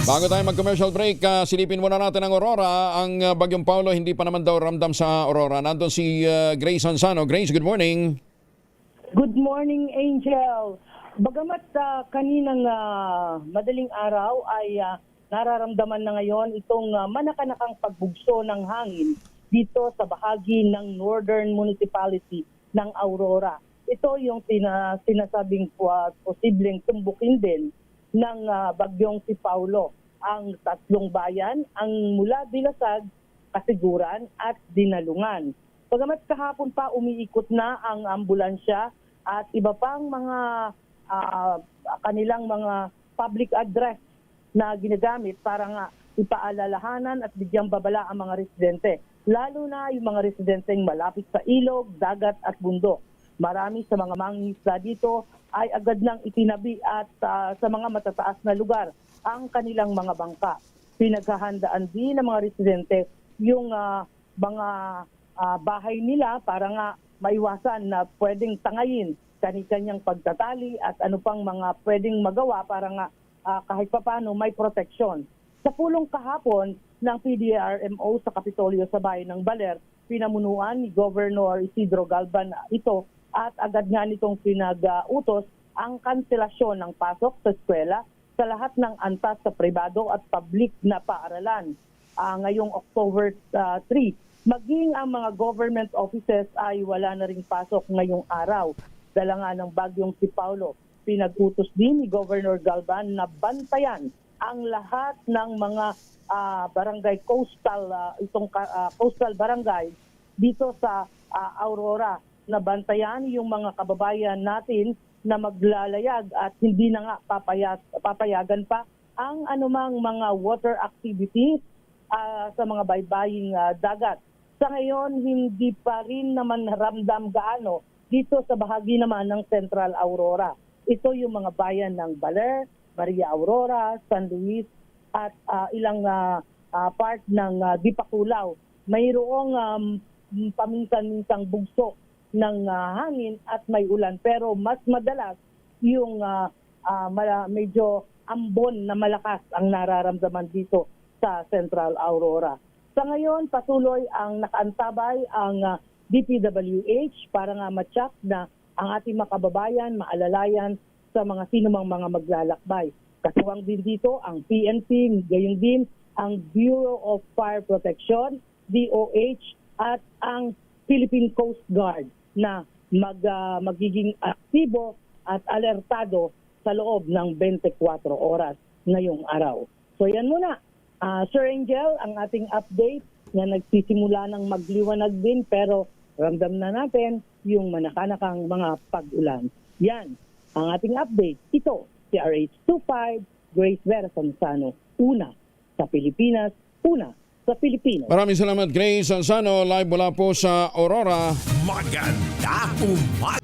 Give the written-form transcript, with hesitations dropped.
Bago tayo mag-commercial break, silipin muna natin ang Aurora. Ang Bagyong Paulo hindi pa naman daw ramdam sa Aurora. Nandun si Grace Ansano. Grace, good morning. Good morning, Angel. Bagamat kaninang madaling araw ay nararamdaman na ngayon itong manakanakang pagbugso ng hangin dito sa bahagi ng Northern Municipality ng Aurora. Ito yung sinasabing posibleng tumbukin din ng bagyong si Paulo. Ang tatlong bayan, ang mula Dilasag, Kasiguran at Dinalungan. Bagamat kahapon pa umiikot na ang ambulansya at iba pang mga kanilang mga public address na ginagamit para nga ipaalalahanan at bigyang babala ang mga residente. Lalo na yung mga residenteng malapit sa ilog, dagat at bundok. Marami sa mga mangingisda dito ay agad nang itinabi at sa mga matataas na lugar ang kanilang mga bangka. Pinaghahandaan din ng mga residente yung mga bahay nila para nga maiwasan na pwedeng tangayin kani-kanyang pagtatali at ano pang mga pwedeng magawa para nga kahit papaano may proteksyon. Sa pulong kahapon ng PDRMO sa Kapitolyo sa bayan ng Baler, pinamunuan ni Governor Isidro Galban ito at agad nga nitong pinag-utos ang kanselasyon ng pasok sa eskwela sa lahat ng antas sa pribado at public na paaralan. Ngayong October 3, maging ang mga government offices ay wala na ring pasok ngayong araw. Dala nga ng bagyong si Paulo, pinag-utos din ni Governor Galban na bantayan ang lahat ng mga barangay coastal, coastal barangay dito sa Aurora, na bantayan yung mga kababayan natin na maglalayag at hindi na nga papayagan pa ang anumang mga water activities sa mga baybaying dagat. Sa ngayon, hindi pa rin naman ramdam gaano dito sa bahagi naman ng Central Aurora. Ito yung mga bayan ng Baler, Maria Aurora, San Luis at ilang part ng Dipakulaw. Mayroong paminsan-minsang bugso ng hangin at may ulan, pero mas madalas yung medyo ambon na malakas ang nararamdaman dito sa Central Aurora. Sa ngayon, patuloy ang nakaantabay ang DPWH para nga matyak na ang ating mga kababayan maalalayan sa mga sinumang mga maglalakbay. Katuwang din dito ang PNP, gayon din ang Bureau of Fire Protection, DOH at ang Philippine Coast Guard na magiging aktibo at alertado sa loob ng 24 oras ngayong araw. So yan muna. Sir Angel, ang ating update na nagsisimula ng magliwanag din pero ramdam na natin yung manakanakang mga pag-ulan. Yan ang ating update. Ito, si RH25, Grace Vera Ansano, una sa Pilipinas, una sa Pilipinas. Maraming salamat, Grace Ansano, live mula po sa Aurora. Magandang umaga!